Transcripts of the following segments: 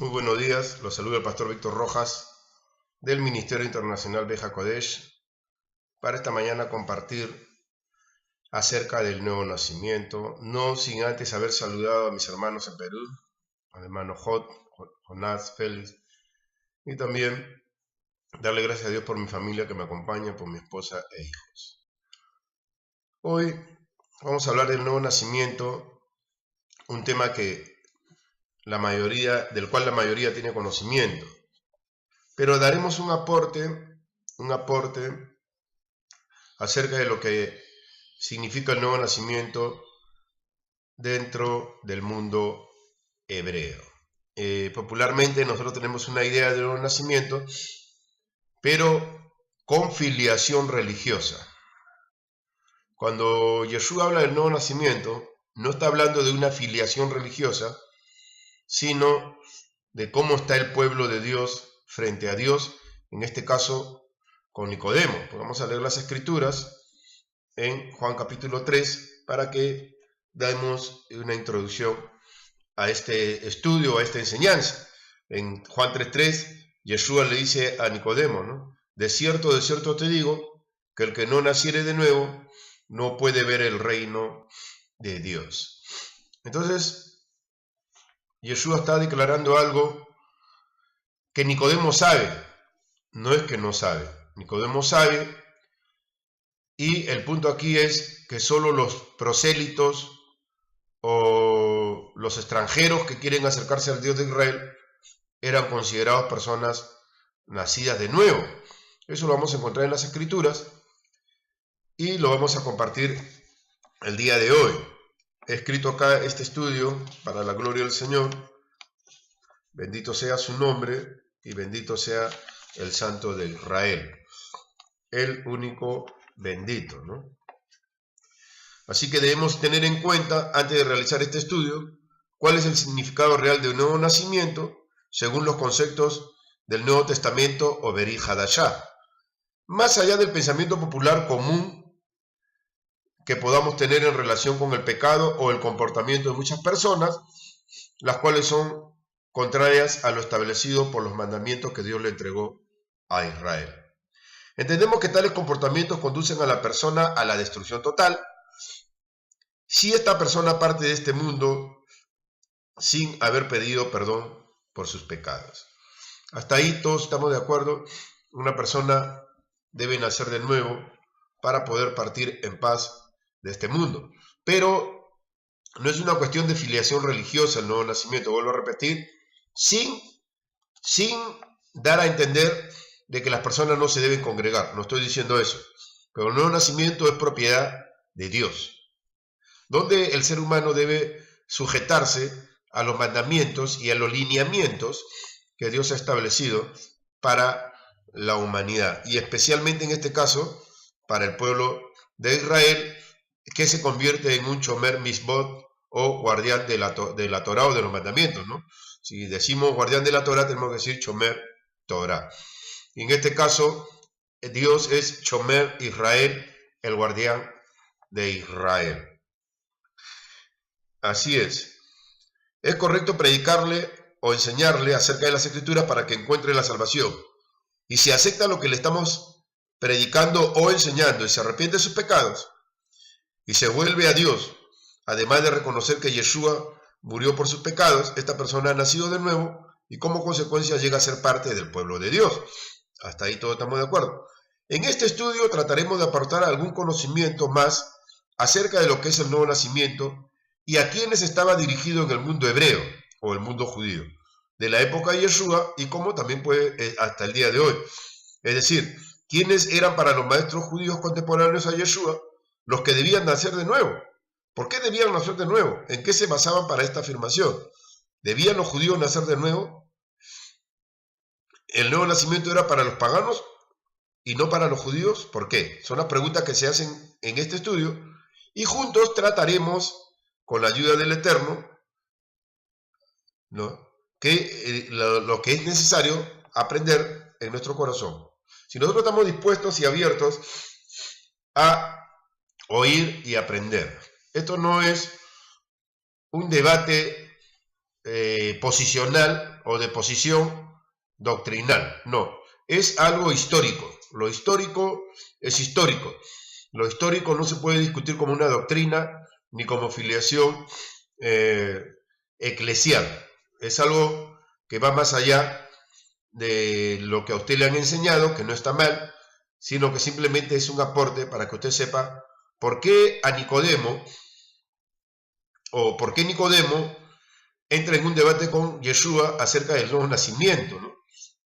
Muy buenos días, los saluda el pastor Víctor Rojas del Ministerio Internacional Beja Kodesh para esta mañana compartir acerca del nuevo nacimiento, no sin antes haber saludado a mis hermanos en Perú, al hermano Jonás, Félix, y también darle gracias a Dios por mi familia que me acompaña, por mi esposa e hijos. Hoy vamos a hablar del nuevo nacimiento, un tema del cual la mayoría tiene conocimiento, pero daremos un aporte acerca de lo que significa el nuevo nacimiento dentro del mundo hebreo. Popularmente nosotros tenemos una idea del nuevo nacimiento, pero con filiación religiosa. Cuando Yeshua habla del nuevo nacimiento, no está hablando de una filiación religiosa, sino de cómo está el pueblo de Dios frente a Dios, en este caso con Nicodemo. Vamos a leer las escrituras en Juan capítulo 3 para que demos una introducción a este estudio, a esta enseñanza. En Juan 3:3, Yeshua le dice a Nicodemo, ¿no? De cierto te digo, que el que no naciere de nuevo no puede ver el reino de Dios. Entonces, Yeshua está declarando algo que Nicodemo sabe, no es que no sabe, Nicodemo sabe, y el punto aquí es que solo los prosélitos o los extranjeros que quieren acercarse al Dios de Israel eran considerados personas nacidas de nuevo. Eso lo vamos a encontrar en las escrituras y lo vamos a compartir el día de hoy. He escrito acá este estudio para la gloria del Señor. Bendito sea su nombre y bendito sea el Santo de Israel, el único bendito, ¿no? Así que debemos tener en cuenta, antes de realizar este estudio, cuál es el significado real de un nuevo nacimiento según los conceptos del Nuevo Testamento o Beri Hadashah, más allá del pensamiento popular común que podamos tener en relación con el pecado o el comportamiento de muchas personas, las cuales son contrarias a lo establecido por los mandamientos que Dios le entregó a Israel. Entendemos que tales comportamientos conducen a la persona a la destrucción total, si esta persona parte de este mundo sin haber pedido perdón por sus pecados. Hasta ahí todos estamos de acuerdo. Una persona debe nacer de nuevo para poder partir en paz de este mundo. Pero no es una cuestión de filiación religiosa el nuevo nacimiento, vuelvo a repetir, sin dar a entender de que las personas no se deben congregar. No estoy diciendo eso. Pero el nuevo nacimiento es propiedad de Dios, donde el ser humano debe sujetarse a los mandamientos y a los lineamientos que Dios ha establecido para la humanidad, y especialmente en este caso para el pueblo de Israel, que se convierte en un Shomer Mitzvot o guardián de la Torah o de los mandamientos, ¿no? Si decimos guardián de la Torah, tenemos que decir Shomer Torah. Y en este caso, Dios es Shomer Israel, el guardián de Israel. Así es. Es correcto predicarle o enseñarle acerca de las Escrituras para que encuentre la salvación. Y si acepta lo que le estamos predicando o enseñando y se arrepiente de sus pecados y se vuelve a Dios, además de reconocer que Yeshua murió por sus pecados, esta persona ha nacido de nuevo y como consecuencia llega a ser parte del pueblo de Dios. Hasta ahí todos estamos de acuerdo. En este estudio trataremos de aportar algún conocimiento más acerca de lo que es el nuevo nacimiento y a quienes estaba dirigido en el mundo hebreo o el mundo judío de la época de Yeshua y cómo también puede hasta el día de hoy. Es decir, quiénes eran para los maestros judíos contemporáneos a Yeshua los que debían nacer de nuevo. ¿Por qué debían nacer de nuevo? ¿En qué se basaban para esta afirmación? ¿Debían los judíos nacer de nuevo? ¿El nuevo nacimiento era para los paganos y no para los judíos? ¿Por qué? Son las preguntas que se hacen en este estudio y juntos trataremos, con la ayuda del Eterno, ¿no?, lo que es necesario aprender en nuestro corazón. Si nosotros estamos dispuestos y abiertos a oír y aprender. Esto no es un debate posicional o de posición doctrinal. No, es algo histórico. Lo histórico es histórico. Lo histórico no se puede discutir como una doctrina ni como filiación eclesial. Es algo que va más allá de lo que a usted le han enseñado, que no está mal, sino que simplemente es un aporte para que usted sepa por qué a Nicodemo, o por qué Nicodemo entra en un debate con Yeshua acerca del nuevo nacimiento, ¿no?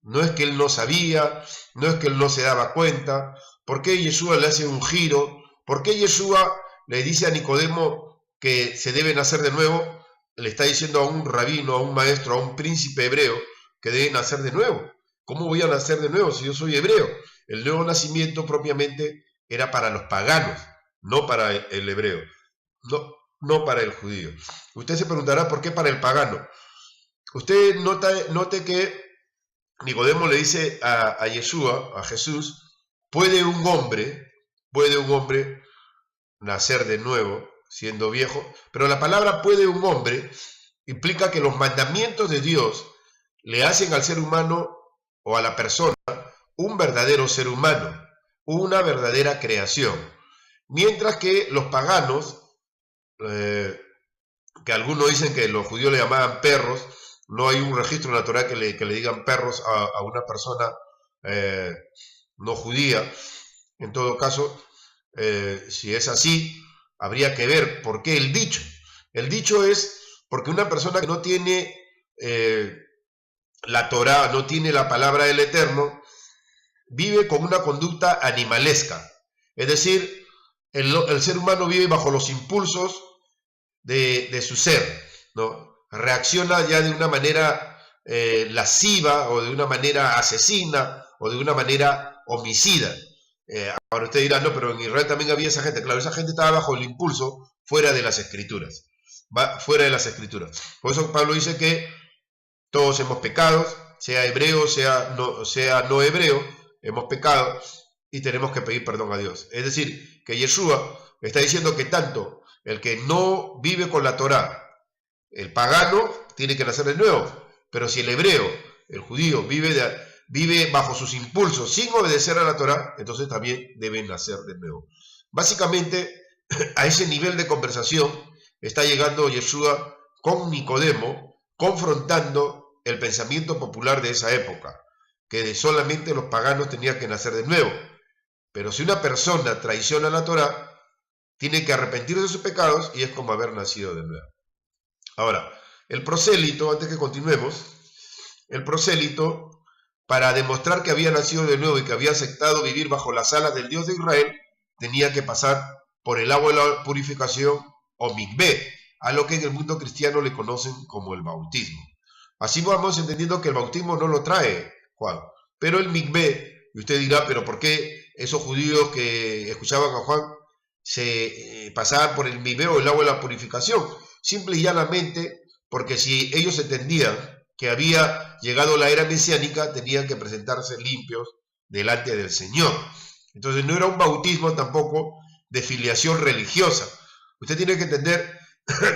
No es que él no sabía, no es que él no se daba cuenta. ¿Por qué Yeshua le hace un giro? ¿Por qué Yeshua le dice a Nicodemo que se debe nacer de nuevo? Le está diciendo a un rabino, a un maestro, a un príncipe hebreo que debe nacer de nuevo. ¿Cómo voy a nacer de nuevo si yo soy hebreo? El nuevo nacimiento propiamente era para los paganos, no para el hebreo, no para el judío. Usted se preguntará por qué para el pagano. Usted note que Nicodemo le dice a Yeshua, a Jesús, ¿puede un hombre nacer de nuevo siendo viejo? Pero la palabra puede un hombre implica que los mandamientos de Dios le hacen al ser humano o a la persona un verdadero ser humano, una verdadera creación. Mientras que los paganos, que algunos dicen que los judíos le llamaban perros, no hay un registro natural que le digan perros a una persona no judía. En todo caso, si es así, habría que ver por qué el dicho. El dicho es porque una persona que no tiene la Torá, no tiene la palabra del Eterno, vive con una conducta animalesca. Es decir, el ser humano vive bajo los impulsos de su ser, ¿no? Reacciona ya de una manera lasciva, o de una manera asesina, o de una manera homicida. Ahora usted dirá, no, pero en Israel también había esa gente. Claro, esa gente estaba bajo el impulso fuera de las Escrituras. Fuera de las Escrituras. Por eso Pablo dice que todos hemos pecado, sea hebreo, sea no hebreo, hemos pecado y tenemos que pedir perdón a Dios. Es decir, que Yeshua está diciendo que tanto el que no vive con la Torá, el pagano, tiene que nacer de nuevo, pero si el hebreo, el judío, vive bajo sus impulsos sin obedecer a la Torá, entonces también debe nacer de nuevo. Básicamente, a ese nivel de conversación está llegando Yeshua con Nicodemo, confrontando el pensamiento popular de esa época, que solamente los paganos tenían que nacer de nuevo. Pero si una persona traiciona la Torá, tiene que arrepentirse de sus pecados y es como haber nacido de nuevo. Ahora, el prosélito, antes que continuemos, el prosélito, para demostrar que había nacido de nuevo y que había aceptado vivir bajo las alas del Dios de Israel, tenía que pasar por el agua de la purificación o mikvé, a lo que en el mundo cristiano le conocen como el bautismo. Así vamos entendiendo que el bautismo no lo trae Juan, pero el mikvé, y usted dirá, pero ¿por qué esos judíos que escuchaban a Juan se pasaban por el mikvé o el agua de la purificación? Simple y llanamente porque si ellos entendían que había llegado la era mesiánica, tenían que presentarse limpios delante del Señor. Entonces no era un bautismo tampoco de filiación religiosa. Usted tiene que entender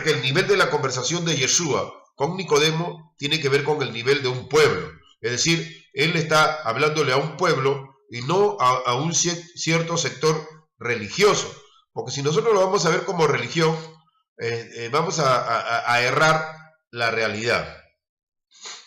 que el nivel de la conversación de Yeshua con Nicodemo tiene que ver con el nivel de un pueblo. Es decir, él está hablándole a un pueblo y no a un cierto sector religioso. Porque si nosotros lo vamos a ver como religión, vamos a errar la realidad.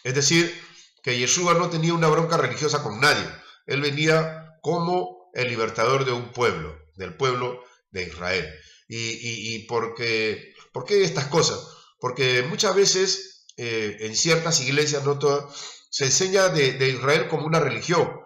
Es decir, que Yeshua no tenía una bronca religiosa con nadie. Él venía como el libertador de un pueblo, del pueblo de Israel. ¿Y por qué estas cosas? Porque muchas veces en ciertas iglesias, no todas, se enseña de Israel como una religión,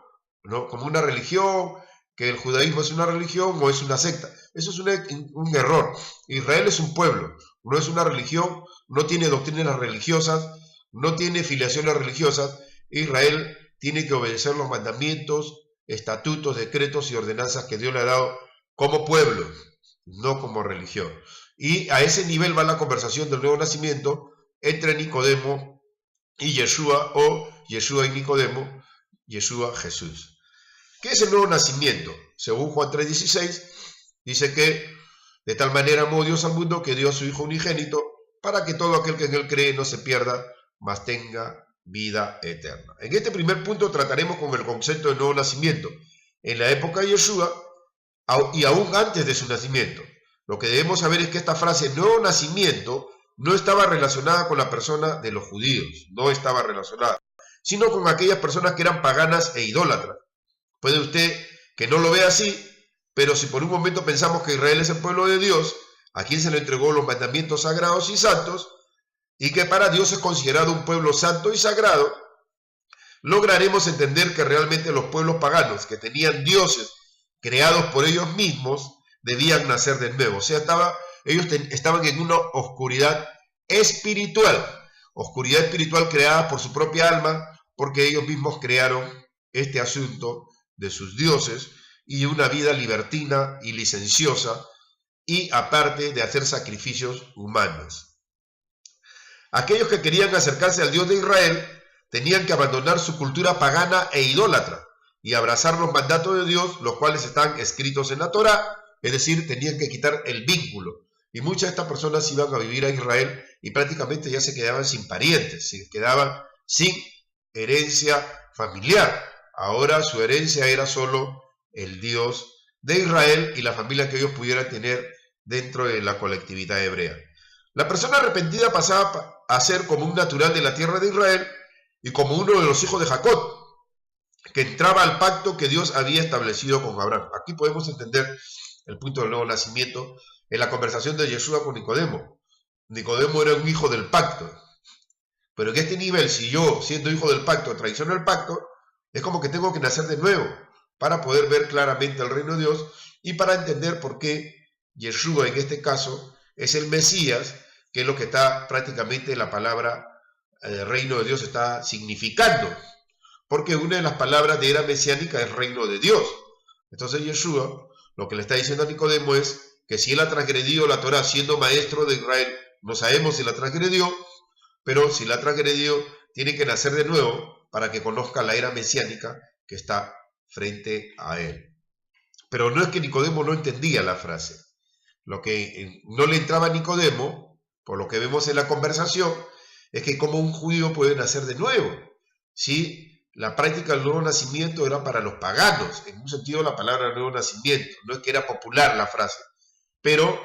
¿no? Como una religión, que el judaísmo es una religión o es una secta. Eso es un error. Israel es un pueblo, no es una religión, no tiene doctrinas religiosas, no tiene filiaciones religiosas. Israel tiene que obedecer los mandamientos, estatutos, decretos y ordenanzas que Dios le ha dado como pueblo, no como religión. Y a ese nivel va la conversación del nuevo nacimiento entre Nicodemo y Yeshua, o Yeshua y Nicodemo, Yeshua Jesús. ¿Qué es el nuevo nacimiento? Según Juan 3:16, dice que de tal manera amó Dios al mundo que dio a su Hijo unigénito, para que todo aquel que en él cree no se pierda, mas tenga vida eterna. En este primer punto trataremos con el concepto de nuevo nacimiento en la época de Yeshua y aún antes de su nacimiento. Lo que debemos saber es que esta frase nuevo nacimiento no estaba relacionada con la persona de los judíos, no estaba relacionada, sino con aquellas personas que eran paganas e idólatras. Puede usted que no lo vea así, pero si por un momento pensamos que Israel es el pueblo de Dios, a quien se le entregó los mandamientos sagrados y santos, y que para Dios es considerado un pueblo santo y sagrado, lograremos entender que realmente los pueblos paganos que tenían dioses creados por ellos mismos debían nacer de nuevo. O sea, ellos estaban en una oscuridad espiritual creada por su propia alma, porque ellos mismos crearon este asunto de sus dioses y una vida libertina y licenciosa, y aparte de hacer sacrificios humanos. Aquellos que querían acercarse al Dios de Israel tenían que abandonar su cultura pagana e idólatra y abrazar los mandatos de Dios, los cuales están escritos en la Torá, es decir, tenían que quitar el vínculo. Y muchas de estas personas iban a vivir a Israel y prácticamente ya se quedaban sin parientes, se quedaban sin herencia familiar. Ahora su herencia era solo el Dios de Israel y la familia que ellos pudieran tener dentro de la colectividad hebrea. La persona arrepentida pasaba a ser como un natural de la tierra de Israel y como uno de los hijos de Jacob, que entraba al pacto que Dios había establecido con Abraham. Aquí podemos entender el punto del nuevo nacimiento en la conversación de Yeshua con Nicodemo. Nicodemo era un hijo del pacto, pero en este nivel, si yo, siendo hijo del pacto, traiciono el pacto, es como que tengo que nacer de nuevo para poder ver claramente el reino de Dios y para entender por qué Yeshua en este caso es el Mesías, que es lo que está prácticamente la palabra reino de Dios está significando, porque una de las palabras de era mesiánica es reino de Dios. Entonces Yeshua lo que le está diciendo a Nicodemo es que si él ha transgredido la Torá siendo maestro de Israel, no sabemos si la transgredió, pero si la ha transgredido, tiene que nacer de nuevo para que conozca la era mesiánica que está frente a él. Pero no es que Nicodemo no entendía la frase. Lo que no le entraba a Nicodemo, por lo que vemos en la conversación, es que como un judío puede nacer de nuevo. ¿Sí? La práctica del nuevo nacimiento era para los paganos. En un sentido, la palabra nuevo nacimiento. No es que era popular la frase, pero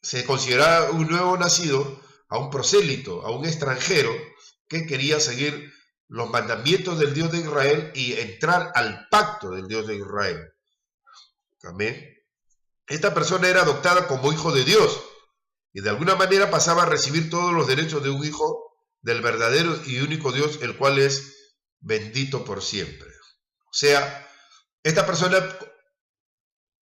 se consideraba un nuevo nacido a un prosélito, a un extranjero que quería seguir los mandamientos del Dios de Israel y entrar al pacto del Dios de Israel. Amén. Esta persona era adoptada como hijo de Dios y de alguna manera pasaba a recibir todos los derechos de un hijo del verdadero y único Dios, el cual es bendito por siempre. O sea, esta persona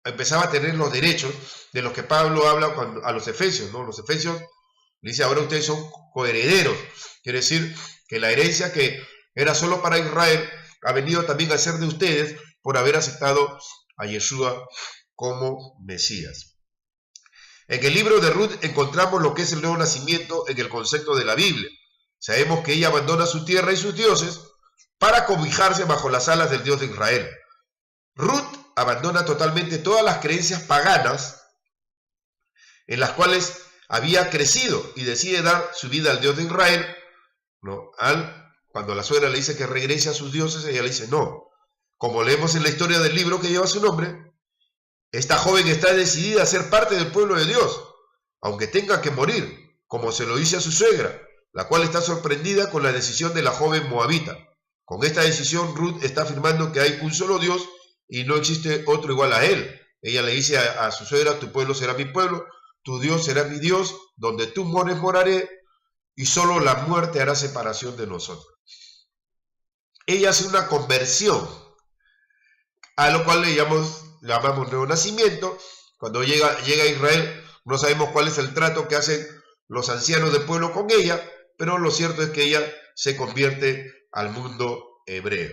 empezaba a tener los derechos de los que Pablo habla a los efesios, ¿no? Los efesios le dice, ahora ustedes son coherederos. Quiere decir que la herencia que era solo para Israel ha venido también a ser de ustedes por haber aceptado a Yeshua como Mesías. En el libro de Ruth encontramos lo que es el nuevo nacimiento en el concepto de la Biblia. Sabemos que ella abandona su tierra y sus dioses para cobijarse bajo las alas del Dios de Israel. Ruth abandona totalmente todas las creencias paganas en las cuales había crecido y decide dar su vida al Dios de Israel, ¿no? Cuando la suegra le dice que regrese a sus dioses, ella le dice no. Como leemos en la historia del libro que lleva su nombre, esta joven está decidida a ser parte del pueblo de Dios, aunque tenga que morir, como se lo dice a su suegra, la cual está sorprendida con la decisión de la joven moabita. Con esta decisión, Ruth está afirmando que hay un solo Dios y no existe otro igual a él. Ella le dice a su suegra, tu pueblo será mi pueblo, tu Dios será mi Dios, donde tú mores moraré, y solo la muerte hará separación de nosotros. Ella hace una conversión, a lo cual le llamamos nuevo nacimiento. Cuando llega a Israel, no sabemos cuál es el trato que hacen los ancianos del pueblo con ella, pero lo cierto es que ella se convierte al mundo hebreo.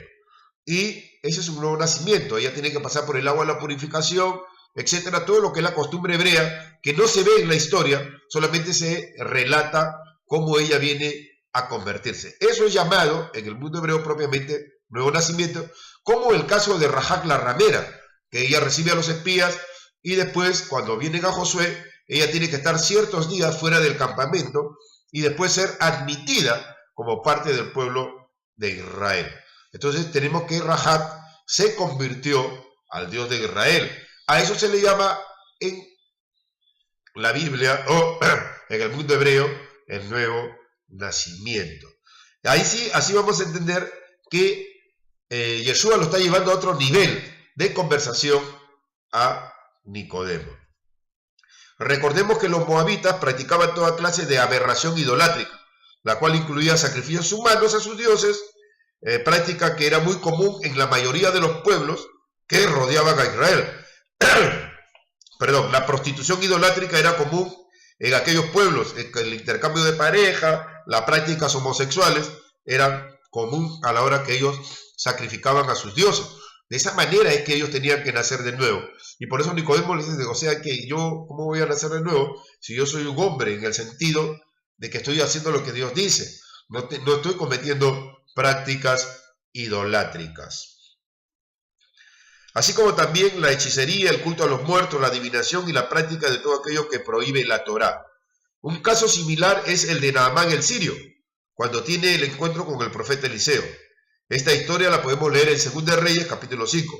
Y ese es un nuevo nacimiento. Ella tiene que pasar por el agua de la purificación, etcétera, todo lo que es la costumbre hebrea, que no se ve en la historia, solamente se relata cómo ella viene a convertirse. Eso es llamado, en el mundo hebreo propiamente, nuevo nacimiento, como el caso de Rahab la ramera, que ella recibe a los espías y después, cuando vienen a Josué, ella tiene que estar ciertos días fuera del campamento y después ser admitida como parte del pueblo de Israel. Entonces tenemos que Rahat se convirtió al Dios de Israel. A eso se le llama en la Biblia o en el mundo hebreo el nuevo nacimiento. Ahí sí, así vamos a entender que Yeshua lo está llevando a otro nivel de conversación a Nicodemo. Recordemos que los moabitas practicaban toda clase de aberración idolátrica, la cual incluía sacrificios humanos a sus dioses, práctica que era muy común en la mayoría de los pueblos que rodeaban a Israel. Perdón, la prostitución idolátrica era común en aquellos pueblos, el intercambio de pareja, las prácticas homosexuales eran común a la hora que ellos sacrificaban a sus dioses. De esa manera es que ellos tenían que nacer de nuevo. Y por eso Nicodemo les dice, o sea que yo, ¿cómo voy a nacer de nuevo si yo soy un hombre en el sentido de que estoy haciendo lo que Dios dice? No estoy cometiendo prácticas idolátricas. Así como también la hechicería, el culto a los muertos, la adivinación y la práctica de todo aquello que prohíbe la Torá. Un caso similar es el de Naamán el sirio, cuando tiene el encuentro con el profeta Eliseo. Esta historia la podemos leer en 2 Reyes, capítulo 5.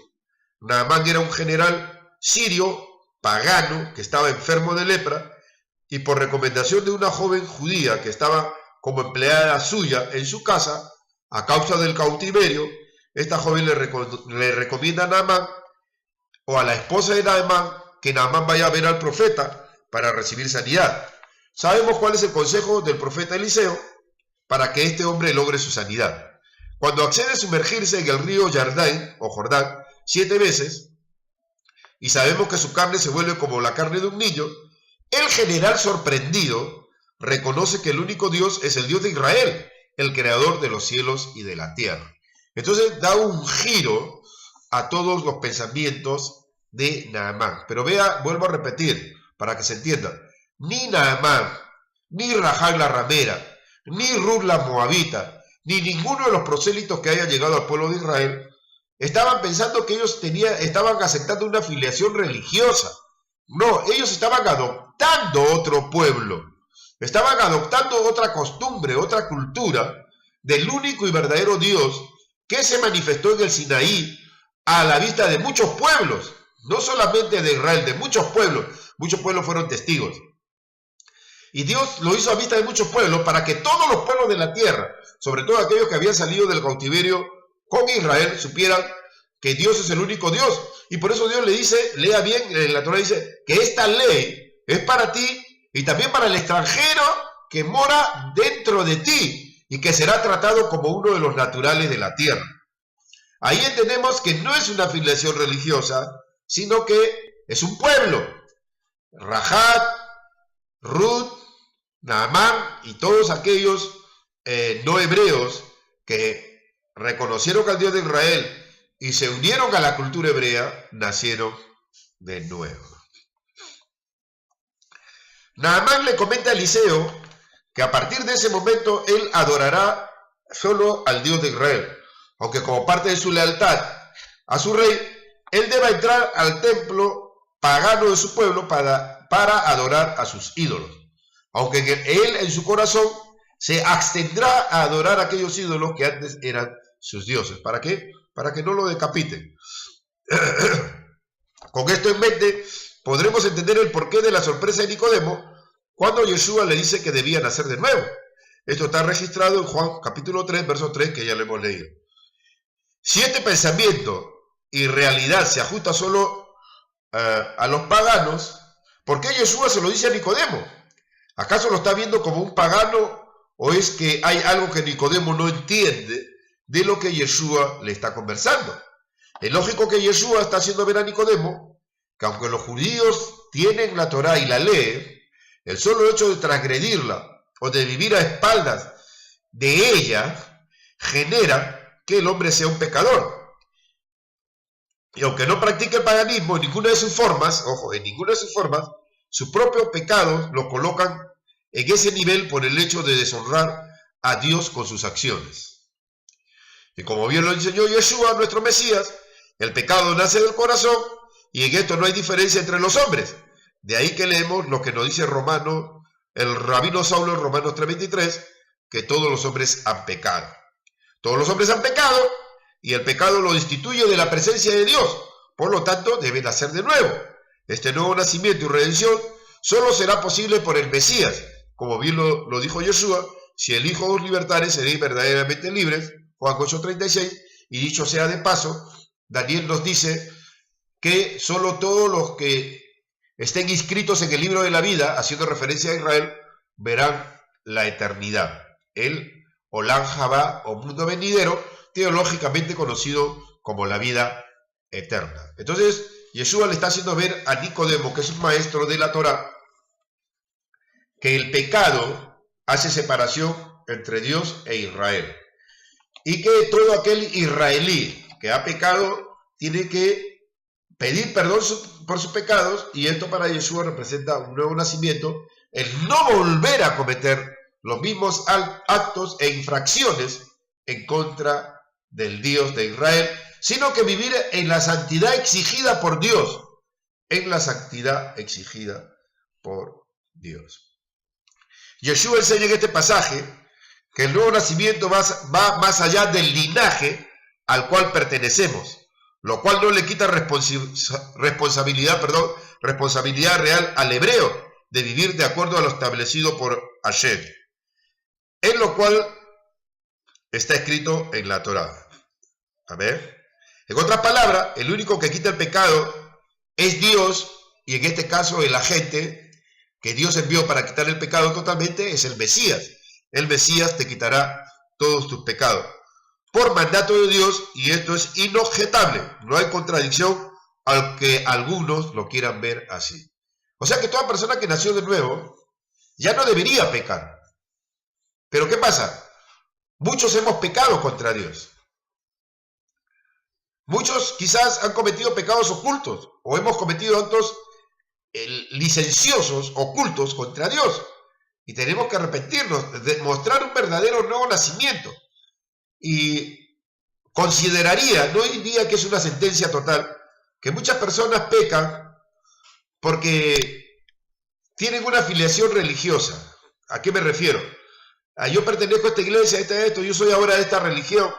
Naamán era un general sirio, pagano, que estaba enfermo de lepra, y por recomendación de una joven judía que estaba como empleada suya en su casa, a causa del cautiverio, esta joven le recomienda a Naamán, o a la esposa de Naamán, que Naamán vaya a ver al profeta para recibir sanidad. Sabemos cuál es el consejo del profeta Eliseo para que este hombre logre su sanidad. Cuando accede a sumergirse en el río Jordán 7 veces, y sabemos que su carne se vuelve como la carne de un niño, el general sorprendido reconoce que el único Dios es el Dios de Israel, el creador de los cielos y de la tierra. Entonces da un giro a todos los pensamientos de Naamán. Pero vuelvo a repetir para que se entienda, ni Naamán, ni Rahab la ramera, ni Ruth la moabita, ni ninguno de los prosélitos que haya llegado al pueblo de Israel estaban pensando que ellos estaban aceptando una filiación religiosa. No, ellos estaban adoptando otro pueblo, estaban adoptando otra costumbre, otra cultura del único y verdadero Dios que se manifestó en el Sinaí a la vista de muchos pueblos, no solamente de Israel, de muchos pueblos fueron testigos. Y Dios lo hizo a vista de muchos pueblos para que todos los pueblos de la tierra, sobre todo aquellos que habían salido del cautiverio con Israel, supieran que Dios es el único Dios. Y por eso Dios le dice, lea bien, en la Torá dice, que esta ley es para ti y también para el extranjero que mora dentro de ti y que será tratado como uno de los naturales de la tierra. Ahí entendemos que no es una filiación religiosa, sino que es un pueblo. Rahab, Ruth, Naamán y todos aquellos no hebreos que reconocieron al Dios de Israel y se unieron a la cultura hebrea, nacieron de nuevo. Naamán le comenta a Eliseo que a partir de ese momento él adorará solo al Dios de Israel, aunque como parte de su lealtad a su rey, él deba entrar al templo pagano de su pueblo para adorar a sus ídolos, aunque él en su corazón se abstendrá a adorar a aquellos ídolos que antes eran sus dioses. ¿Para qué? Para que no lo decapiten. Con esto en mente, podremos entender el porqué de la sorpresa de Nicodemo cuando Yeshua le dice que debía nacer de nuevo. Esto está registrado en Juan capítulo 3, verso 3, que ya lo hemos leído. Si este pensamiento y realidad se ajusta solo a los paganos, ¿por qué Yeshua se lo dice a Nicodemo? ¿Acaso lo está viendo como un pagano o es que hay algo que Nicodemo no entiende de lo que Yeshua le está conversando? Es lógico que Yeshua está haciendo ver a Nicodemo que aunque los judíos tienen la Torá y la leen, el solo hecho de transgredirla o de vivir a espaldas de ella genera que el hombre sea un pecador. Y aunque no practique el paganismo en ninguna de sus formas, ojo, en ninguna de sus formas, sus propios pecados lo colocan en ese nivel por el hecho de deshonrar a Dios con sus acciones. Y como bien lo enseñó Yeshua, nuestro Mesías, el pecado nace del corazón y en esto no hay diferencia entre los hombres. De ahí que leemos lo que nos dice el rabino Saulo en Romanos 3:23, que todos los hombres han pecado. Todos los hombres han pecado y el pecado lo destituye de la presencia de Dios. Por lo tanto, deben nacer de nuevo. Este nuevo nacimiento y redención solo será posible por el Mesías. Como bien lo dijo Yeshua, si el Hijo os libertare, seréis verdaderamente libres. Juan 8:36. Y dicho sea de paso, Daniel nos dice que solo todos los que estén inscritos en el libro de la vida, haciendo referencia a Israel, verán la eternidad. El Olam Jabá, o mundo venidero, teológicamente conocido como la vida eterna. Entonces, Yeshua le está haciendo ver a Nicodemo, que es un maestro de la Torá, que el pecado hace separación entre Dios e Israel. Y que todo aquel israelí que ha pecado tiene que pedir perdón por sus pecados, y esto para Yeshua representa un nuevo nacimiento, el no volver a cometer los mismos actos e infracciones en contra del Dios de Israel, sino que vivir en la santidad exigida por Dios, en la santidad exigida por Dios. Yeshua enseña en este pasaje que el nuevo nacimiento va más allá del linaje al cual pertenecemos, lo cual no le quita responsabilidad real al hebreo de vivir de acuerdo a lo establecido por Hashem, en lo cual está escrito en la Torá. A ver. En otras palabras, el único que quita el pecado es Dios, y en este caso el agente que Dios envió para quitar el pecado totalmente es el Mesías. El Mesías te quitará todos tus pecados por mandato de Dios, y esto es inobjetable. No hay contradicción, aunque algunos lo quieran ver así. O sea que toda persona que nació de nuevo ya no debería pecar. Pero ¿qué pasa? Muchos hemos pecado contra Dios. Muchos quizás han cometido pecados ocultos, o hemos cometido actos licenciosos, ocultos contra Dios. Y tenemos que arrepentirnos, demostrar un verdadero nuevo nacimiento. Y consideraría, no diría que es una sentencia total, que muchas personas pecan porque tienen una afiliación religiosa. ¿A qué me refiero? Yo pertenezco a esta iglesia, a esto, yo soy ahora de esta religión.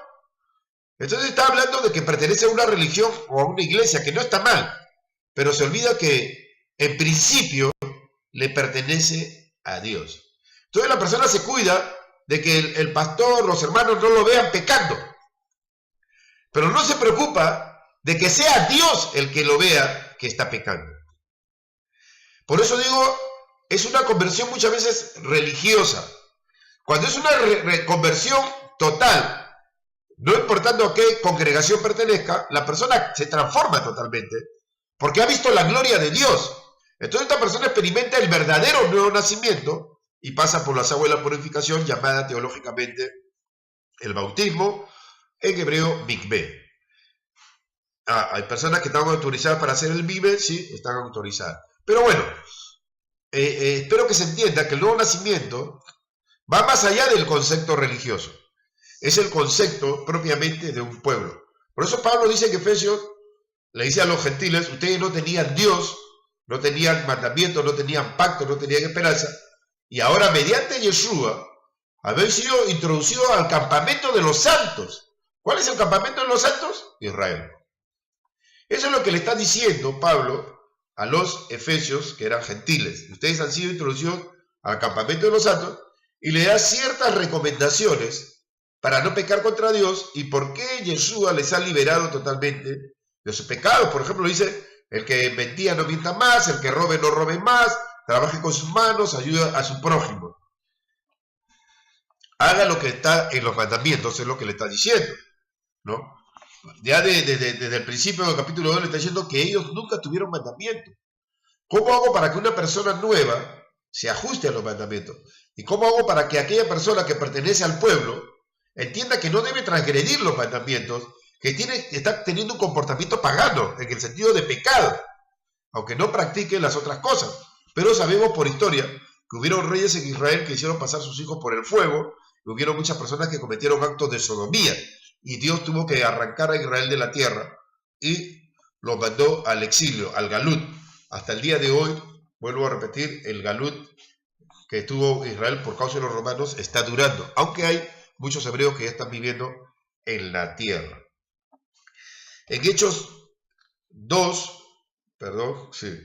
Entonces está hablando de que pertenece a una religión o a una iglesia, que no está mal, pero se olvida que en principio le pertenece a Dios. Entonces la persona se cuida de que el pastor, los hermanos no lo vean pecando, pero no se preocupa de que sea Dios el que lo vea que está pecando. Por eso digo, es una conversión muchas veces religiosa. Cuando es una conversión total, no importando a qué congregación pertenezca, la persona se transforma totalmente, porque ha visto la gloria de Dios. Entonces esta persona experimenta el verdadero nuevo nacimiento y pasa por las aguas de la purificación, llamada teológicamente el bautismo, en hebreo mikveh. Hay personas que están autorizadas para hacer el mikveh, sí, están autorizadas. Pero bueno, espero que se entienda que el nuevo nacimiento va más allá del concepto religioso. Es el concepto propiamente de un pueblo. Por eso Pablo dice en Efesios, le dice a los gentiles, ustedes no tenían Dios, no tenían mandamientos, no tenían pacto, no tenían esperanza, y ahora mediante Yeshua habéis sido introducidos al campamento de los santos. ¿Cuál es el campamento de los santos? Israel. Eso es lo que le está diciendo Pablo a los efesios que eran gentiles. Ustedes han sido introducidos al campamento de los santos, y le da ciertas recomendaciones para no pecar contra Dios, y por qué Yeshua les ha liberado totalmente de sus pecados. Por ejemplo, dice, el que mentía no mienta más, el que robe no robe más, trabaje con sus manos, ayuda a su prójimo. Haga lo que está en los mandamientos, es lo que le está diciendo, ¿no? Ya desde el principio del capítulo 2 le está diciendo que ellos nunca tuvieron mandamiento. ¿Cómo hago para que una persona nueva se ajuste a los mandamientos? ¿Y cómo hago para que aquella persona que pertenece al pueblo entienda que no debe transgredir los mandamientos, que está teniendo un comportamiento pagano, en el sentido de pecado, aunque no practique las otras cosas? Pero sabemos por historia que hubieron reyes en Israel que hicieron pasar sus hijos por el fuego, y hubieron muchas personas que cometieron actos de sodomía, y Dios tuvo que arrancar a Israel de la tierra y los mandó al exilio, al galut. Hasta el día de hoy, vuelvo a repetir, el galut que tuvo Israel por causa de los romanos está durando, aunque hay muchos hebreos que ya están viviendo en la tierra. En Hechos 2, perdón, sí,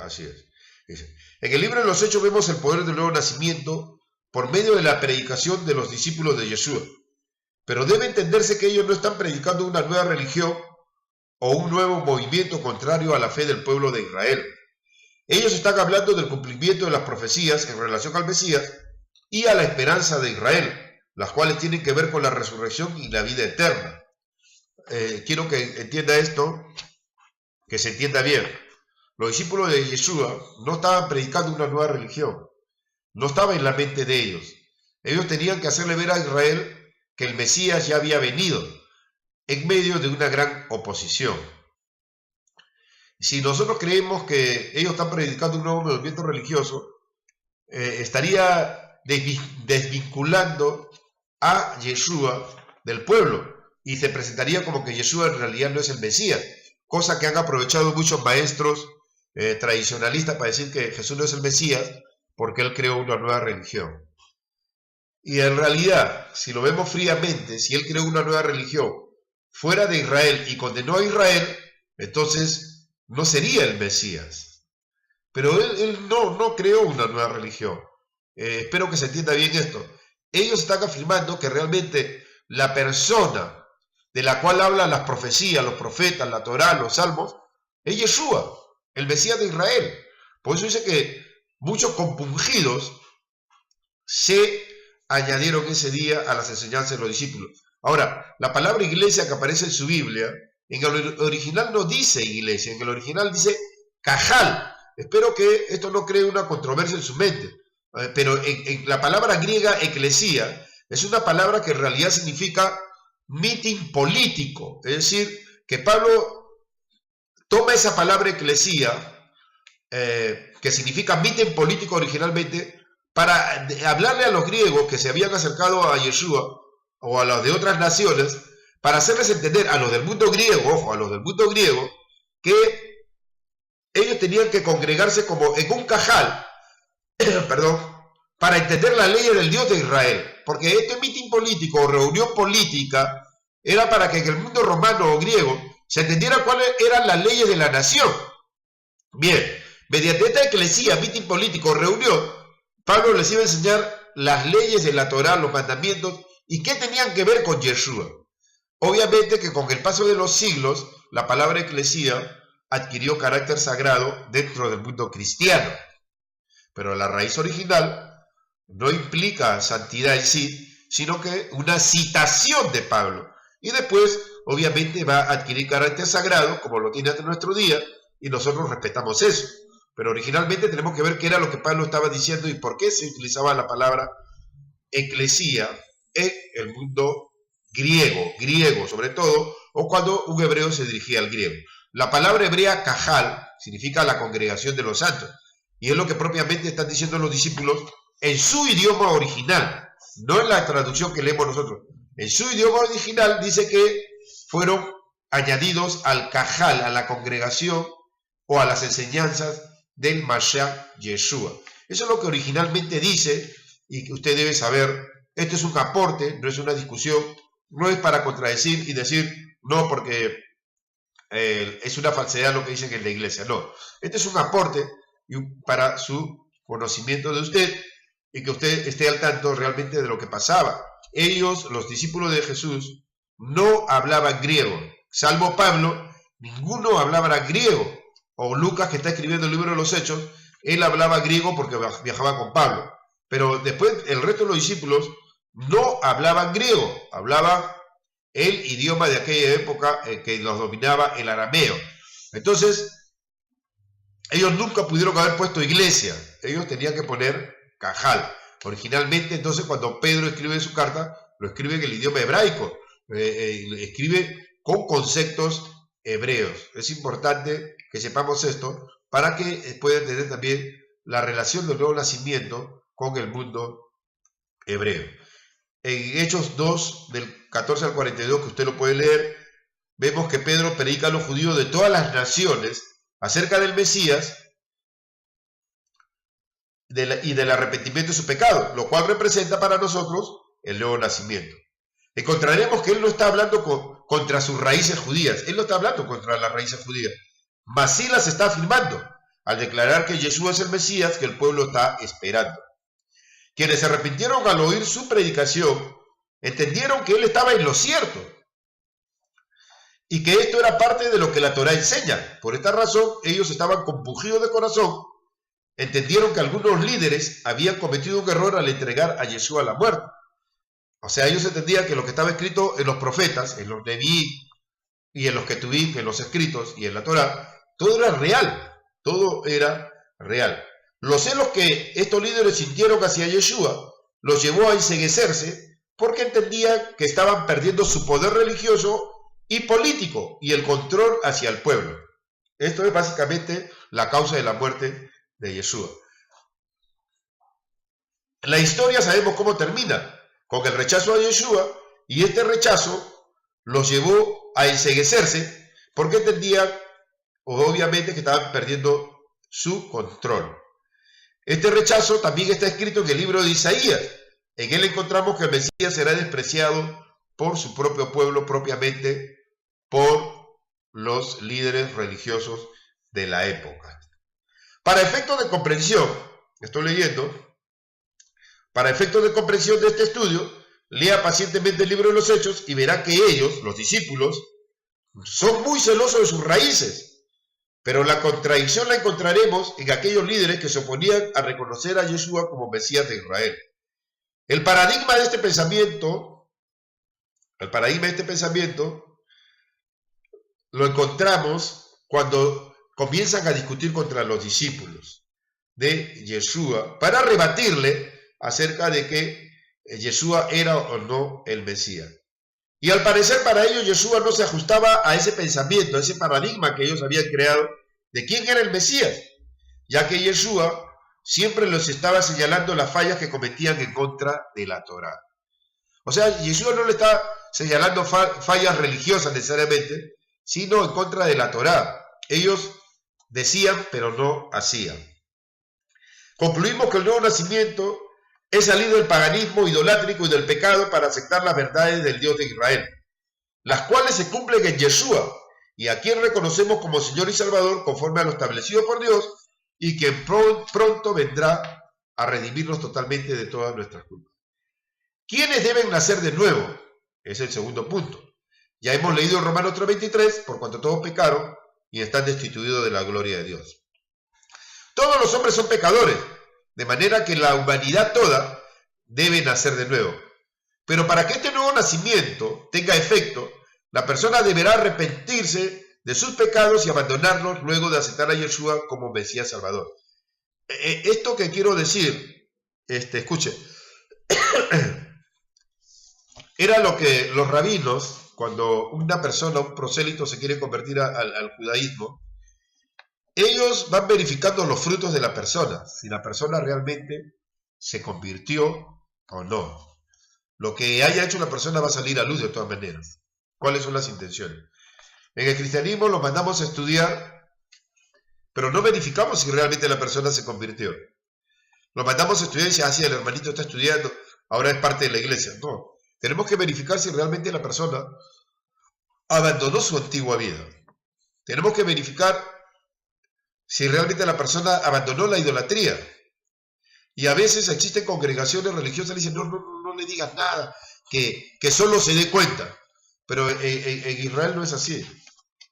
así es. Dice, en el libro de los Hechos vemos el poder del nuevo nacimiento por medio de la predicación de los discípulos de Yeshua. Pero debe entenderse que ellos no están predicando una nueva religión o un nuevo movimiento contrario a la fe del pueblo de Israel. Ellos están hablando del cumplimiento de las profecías en relación al Mesías y a la esperanza de Israel, las cuales tienen que ver con la resurrección y la vida eterna. Quiero que entienda esto, que se entienda bien. Los discípulos de Yeshua no estaban predicando una nueva religión, no estaba en la mente de ellos. Ellos tenían que hacerle ver a Israel que el Mesías ya había venido en medio de una gran oposición. Si nosotros creemos que ellos están predicando un nuevo movimiento religioso, estaría desvinculando a Yeshua del pueblo y se presentaría como que Yeshua en realidad no es el Mesías, cosa que han aprovechado muchos maestros tradicionalistas para decir que Jesús no es el Mesías porque él creó una nueva religión. Y en realidad, si lo vemos fríamente, si él creó una nueva religión fuera de Israel y condenó a Israel, entonces no sería el Mesías. Pero él no creó una nueva religión. Espero que se entienda bien esto. Ellos están afirmando que realmente la persona de la cual hablan las profecías, los profetas, la Torá, los salmos, es Yeshua, el Mesías de Israel. Por eso dice que muchos compungidos se añadieron ese día a las enseñanzas de los discípulos. Ahora, la palabra iglesia que aparece en su Biblia, en el original no dice iglesia, en el original dice cajal. Espero que esto no cree una controversia en su mente, pero en la palabra griega eclesía es una palabra que en realidad significa meeting político, es decir, que Pablo toma esa palabra eclesía, que significa meeting político originalmente, para hablarle a los griegos que se habían acercado a Yeshua o a los de otras naciones, para hacerles entender a los del mundo griego, ojo, a los del mundo griego, que ellos tenían que congregarse como en un cajal, perdón, para entender la ley del Dios de Israel. Porque este mitin político o reunión política era para que en el mundo romano o griego se entendiera cuáles eran las leyes de la nación. Bien, mediante esta eclesía, mitin político o reunión, Pablo les iba a enseñar las leyes de la Torá, los mandamientos, y qué tenían que ver con Yeshua. Obviamente que con el paso de los siglos, la palabra eclesía adquirió carácter sagrado dentro del mundo cristiano. Pero la raíz original no implica santidad en sí, sino que una citación de Pablo. Y después, obviamente, va a adquirir carácter sagrado, como lo tiene hasta nuestro día, y nosotros respetamos eso. Pero originalmente tenemos que ver qué era lo que Pablo estaba diciendo y por qué se utilizaba la palabra eclesía en el mundo griego sobre todo, o cuando un hebreo se dirigía al griego. La palabra hebrea cajal significa la congregación de los santos, y es lo que propiamente están diciendo los discípulos en su idioma original, no en la traducción que leemos nosotros. En su idioma original dice que fueron añadidos al cajal, a la congregación o a las enseñanzas del Mashiach Yeshua. Eso es lo que originalmente dice, y que usted debe saber. Esto es un aporte, no es una discusión, no es para contradecir y decir no porque es una falsedad lo que dicen en la iglesia. No, este es un aporte para su conocimiento de usted y que usted esté al tanto realmente de lo que pasaba. Ellos, los discípulos de Jesús, no hablaban griego, salvo Pablo, ninguno hablaba griego. O Lucas, que está escribiendo el libro de los Hechos, él hablaba griego porque viajaba con Pablo. Pero después el resto de los discípulos no hablaban griego, hablaban el idioma de aquella época que los dominaba, el arameo. Entonces, ellos nunca pudieron haber puesto iglesia, ellos tenían que poner cajal. Originalmente, entonces, cuando Pedro escribe su carta, lo escribe en el idioma hebraico, escribe con conceptos hebreos. Es importante que sepamos esto para que pueda entender también la relación del nuevo nacimiento con el mundo hebreo. En Hechos 2, del 14 al 42, que usted lo puede leer, vemos que Pedro predica a los judíos de todas las naciones acerca del Mesías y del arrepentimiento de su pecado, lo cual representa para nosotros el nuevo nacimiento. encontraremos que él no está hablando contra sus raíces judías, él no está hablando contra las raíces judías, mas sí las está afirmando al declarar que Yeshua es el Mesías que el pueblo está esperando. Quienes se arrepintieron al oír su predicación entendieron que él estaba en lo cierto y que esto era parte de lo que la Torá enseña. Por esta razón, ellos estaban compungidos de corazón, entendieron que algunos líderes habían cometido un error al entregar a Yeshua a la muerte. O sea, ellos entendían que lo que estaba escrito en los profetas, en los Neví y en los Ketubim, en los escritos y en la Torá, todo era real, todo era real. Los celos que estos líderes sintieron hacia Yeshua los llevó a enceguecerse porque entendían que estaban perdiendo su poder religioso y político y el control hacia el pueblo. Esto es básicamente la causa de la muerte de Yeshua. La historia sabemos cómo termina, con el rechazo a Yeshua, y este rechazo los llevó a enceguecerse porque entendían, obviamente, que estaban perdiendo su control. Este rechazo también está escrito en el libro de Isaías. En él encontramos que el Mesías será despreciado por su propio pueblo, propiamente por los líderes religiosos de la época. Para efectos de comprensión, estoy leyendo, para efectos de comprensión de este estudio, lea pacientemente el libro de los Hechos y verá que ellos, los discípulos, son muy celosos de sus raíces. Pero la contradicción la encontraremos en aquellos líderes que se oponían a reconocer a Yeshua como Mesías de Israel. El paradigma de este pensamiento lo encontramos cuando comienzan a discutir contra los discípulos de Yeshua para rebatirle acerca de que Yeshua era o no el Mesías. Y al parecer para ellos Yeshua no se ajustaba a ese pensamiento, a ese paradigma que ellos habían creado de quién era el Mesías, ya que Yeshua siempre les estaba señalando las fallas que cometían en contra de la Torá. O sea, Yeshua no le está señalando fallas religiosas necesariamente, sino en contra de la Torá. Ellos decían, pero no hacían. Concluimos que el nuevo nacimiento es salir del paganismo idolátrico y del pecado para aceptar las verdades del Dios de Israel, las cuales se cumplen en Yeshua, y a quien reconocemos como Señor y Salvador conforme a lo establecido por Dios, y que pronto vendrá a redimirnos totalmente de todas nuestras culpas. ¿Quiénes deben nacer de nuevo? Es el segundo punto. Ya hemos leído en Romanos 3:23, por cuanto todos pecaron y están destituidos de la gloria de Dios. Todos los hombres son pecadores, de manera que la humanidad toda debe nacer de nuevo. Pero para que este nuevo nacimiento tenga efecto, la persona deberá arrepentirse de sus pecados y abandonarlos luego de aceptar a Yeshua como Mesías Salvador. Esto que quiero decir, escuche, era lo que los rabinos, cuando una persona, un prosélito se quiere convertir al judaísmo, ellos van verificando los frutos de la persona, si la persona realmente se convirtió o no. Lo que haya hecho la persona va a salir a luz de todas maneras. ¿Cuáles son las intenciones? En el cristianismo lo mandamos a estudiar, pero no verificamos si realmente la persona se convirtió. Lo mandamos a estudiar y dice, sí, el hermanito está estudiando, ahora es parte de la iglesia. No, tenemos que verificar si realmente la persona abandonó su antigua vida. Tenemos que verificar si realmente la persona abandonó la idolatría. Y a veces existen congregaciones religiosas que dicen, no le digas nada, que solo se dé cuenta. Pero en Israel no es así.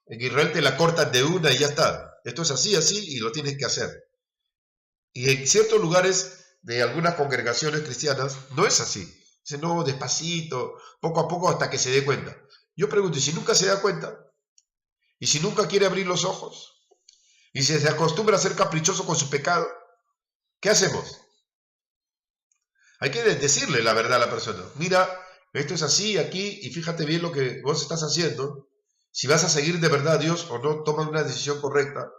En Israel te la cortan de una y ya está. Esto es así y lo tienes que hacer. Y en ciertos lugares de algunas congregaciones cristianas no es así. Dicen, no, despacito, poco a poco hasta que se dé cuenta. Yo pregunto, ¿y si nunca se da cuenta? ¿Y si nunca quiere abrir los ojos? ¿Y si se acostumbra a ser caprichoso con su pecado? ¿Qué hacemos? Hay que decirle la verdad a la persona. Mira, esto es así aquí y fíjate bien lo que vos estás haciendo. Si vas a seguir de verdad a Dios o no, toma una decisión correcta,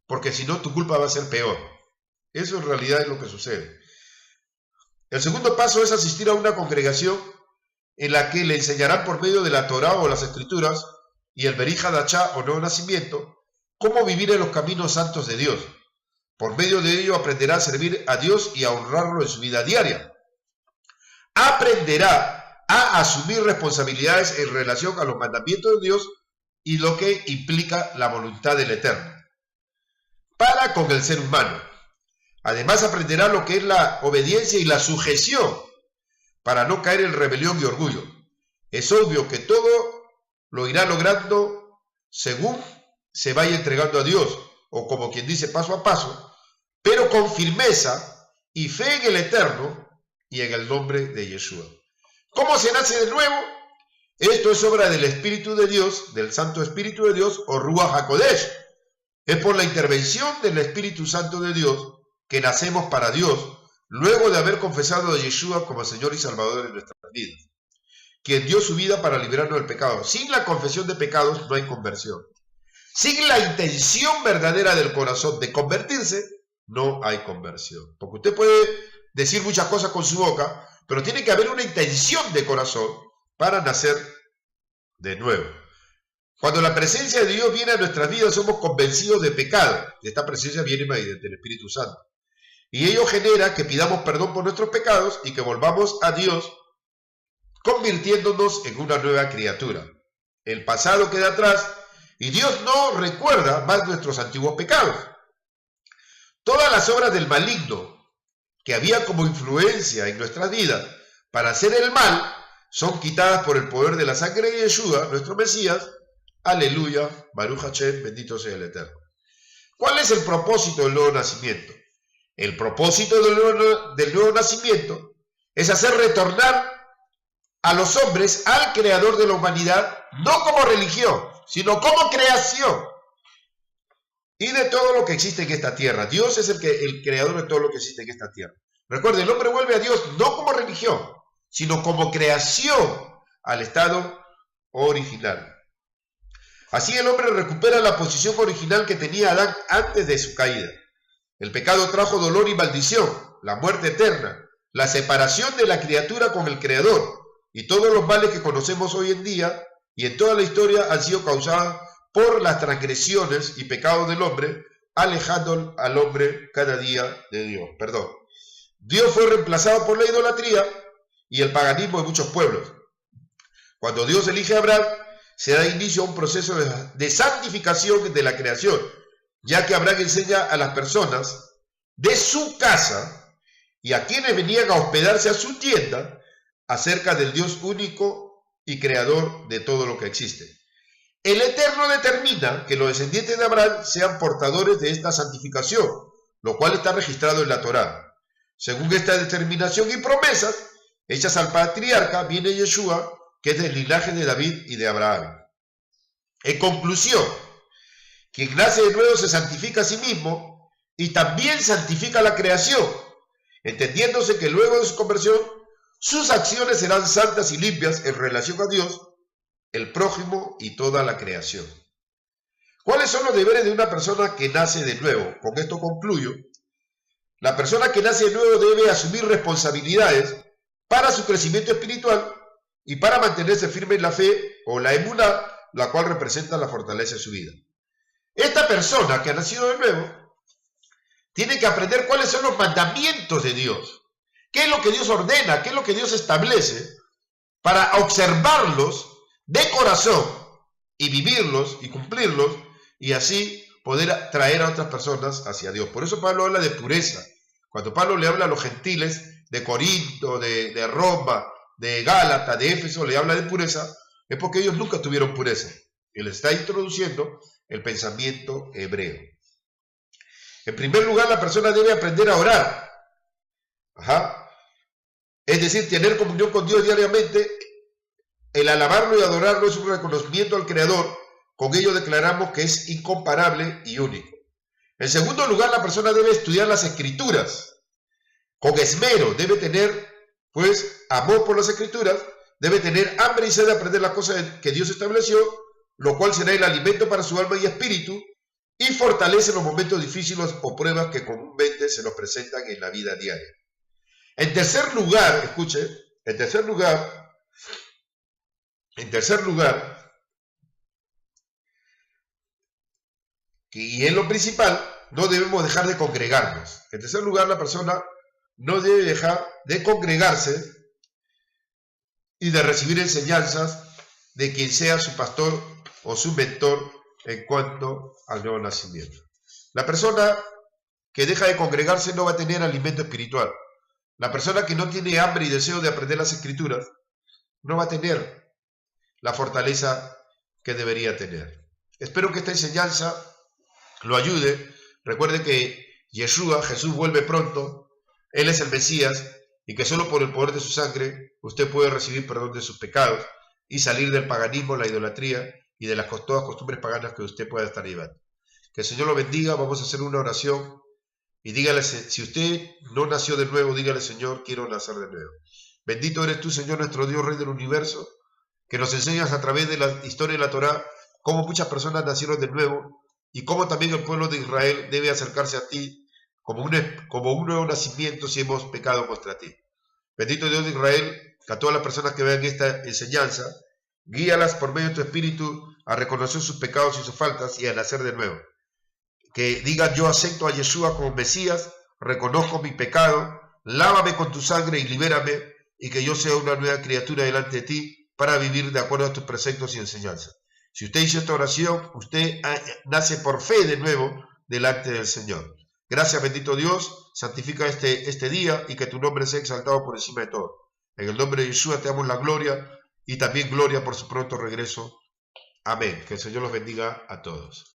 porque si no tu culpa va a ser peor. Eso en realidad es lo que sucede. El segundo paso es asistir a una congregación en la que le enseñarán por medio de la Torá o las Escrituras y el Berij Hadashah o nuevo nacimiento cómo vivir en los caminos santos de Dios. Por medio de ello aprenderá a servir a Dios y a honrarlo en su vida diaria. Aprenderá a asumir responsabilidades en relación a los mandamientos de Dios y lo que implica la voluntad del Eterno para con el ser humano. Además aprenderá lo que es la obediencia y la sujeción para no caer en rebelión y orgullo. Es obvio que todo lo irá logrando según se vaya entregando a Dios, o como quien dice paso a paso, pero con firmeza y fe en el Eterno y en el nombre de Yeshua. ¿Cómo se nace de nuevo? Esto es obra del Espíritu de Dios, del Santo Espíritu de Dios, o Ruach HaKodesh. Es por la intervención del Espíritu Santo de Dios que nacemos para Dios, luego de haber confesado a Yeshua como Señor y Salvador de nuestras vidas, quien dio su vida para librarnos del pecado. Sin la confesión de pecados no hay conversión. Sin la intención verdadera del corazón de convertirse, no hay conversión. Porque usted puede decir muchas cosas con su boca, pero tiene que haber una intención de corazón para nacer de nuevo. Cuando la presencia de Dios viene a nuestras vidas, somos convencidos de pecado. Esta presencia viene del Espíritu Santo. Y ello genera que pidamos perdón por nuestros pecados y que volvamos a Dios, convirtiéndonos en una nueva criatura. El pasado queda atrás y Dios no recuerda más nuestros antiguos pecados. Todas las obras del maligno que había como influencia en nuestras vidas para hacer el mal son quitadas por el poder de la sangre de Yeshua, nuestro Mesías. Aleluya, Baruch Hashem, bendito sea el Eterno. ¿Cuál es el propósito del nuevo nacimiento? El propósito del nuevo nacimiento es hacer retornar a los hombres al Creador de la humanidad, no como religión, sino como creación y de todo lo que existe en esta tierra. Dios es el creador de todo lo que existe en esta tierra. Recuerden, el hombre vuelve a Dios no como religión, sino como creación al estado original. Así el hombre recupera la posición original que tenía Adán antes de su caída. El pecado trajo dolor y maldición, la muerte eterna, la separación de la criatura con el Creador, y todos los males que conocemos hoy en día y en toda la historia han sido causados por las transgresiones y pecados del hombre, alejando al hombre cada día de Dios. Dios fue reemplazado por la idolatría y el paganismo de muchos pueblos. Cuando Dios elige a Abraham, se da inicio a un proceso de santificación de la creación, ya que Abraham enseña a las personas de su casa y a quienes venían a hospedarse a su tienda acerca del Dios único y creador de todo lo que existe. El Eterno determina que los descendientes de Abraham sean portadores de esta santificación, lo cual está registrado en la Torá. Según esta determinación y promesas hechas al patriarca, viene Yeshua, que es del linaje de David y de Abraham. En conclusión, quien nace de nuevo se santifica a sí mismo y también santifica la creación, entendiéndose que luego de su conversión, sus acciones serán santas y limpias en relación a Dios, el prójimo y toda la creación. ¿Cuáles son los deberes de una persona que nace de nuevo? Con esto concluyo. La persona que nace de nuevo debe asumir responsabilidades para su crecimiento espiritual y para mantenerse firme en la fe o la emuná, la cual representa la fortaleza de su vida. Esta persona que ha nacido de nuevo tiene que aprender cuáles son los mandamientos de Dios, qué es lo que Dios ordena, qué es lo que Dios establece, para observarlos de corazón y vivirlos y cumplirlos y así poder traer a otras personas hacia Dios. Por eso Pablo habla de pureza. Cuando Pablo le habla a los gentiles de Corinto, de Roma, de Gálata, de Éfeso, le habla de pureza, es porque ellos nunca tuvieron pureza. Él está introduciendo el pensamiento hebreo. En primer lugar, la persona debe aprender a orar. Es decir, tener comunión con Dios diariamente. El alabarlo y adorarlo es un reconocimiento al Creador. Con ello declaramos que es incomparable y único. En segundo lugar, la persona debe estudiar las Escrituras con esmero. Debe tener, amor por las Escrituras. Debe tener hambre y sed de aprender las cosas que Dios estableció, lo cual será el alimento para su alma y espíritu y fortalece los momentos difíciles o pruebas que comúnmente se nos presentan en la vida diaria. En tercer lugar, escuche, en tercer lugar, y en lo principal, no debemos dejar de congregarnos. En tercer lugar, la persona no debe dejar de congregarse y de recibir enseñanzas de quien sea su pastor o su mentor en cuanto al nuevo nacimiento. La persona que deja de congregarse no va a tener alimento espiritual. La persona que no tiene hambre y deseo de aprender las escrituras no va a tener la fortaleza que debería tener. Espero que esta enseñanza lo ayude. Recuerde que Yeshua, Jesús, vuelve pronto. Él es el Mesías y que solo por el poder de su sangre usted puede recibir perdón de sus pecados y salir del paganismo, la idolatría y de todas costumbres paganas que usted pueda estar llevando. Que el Señor lo bendiga. Vamos a hacer una oración y dígale, si usted no nació de nuevo, dígale: Señor, quiero nacer de nuevo. Bendito eres tú, Señor, nuestro Dios, Rey del universo, que nos enseñas a través de la historia de la Torá cómo muchas personas nacieron de nuevo y cómo también el pueblo de Israel debe acercarse a ti como un nuevo nacimiento si hemos pecado contra ti. Bendito Dios de Israel, que a todas las personas que vean esta enseñanza, guíalas por medio de tu Espíritu a reconocer sus pecados y sus faltas y a nacer de nuevo. Que digan: yo acepto a Yeshua como Mesías, reconozco mi pecado, lávame con tu sangre y libérame, y que yo sea una nueva criatura delante de ti para vivir de acuerdo a tus preceptos y enseñanzas. Si usted hizo esta oración, usted nace por fe de nuevo delante del Señor. Gracias, bendito Dios, santifica este día y que tu nombre sea exaltado por encima de todo. En el nombre de Yeshua te damos la gloria y también gloria por su pronto regreso. Amén. Que el Señor los bendiga a todos.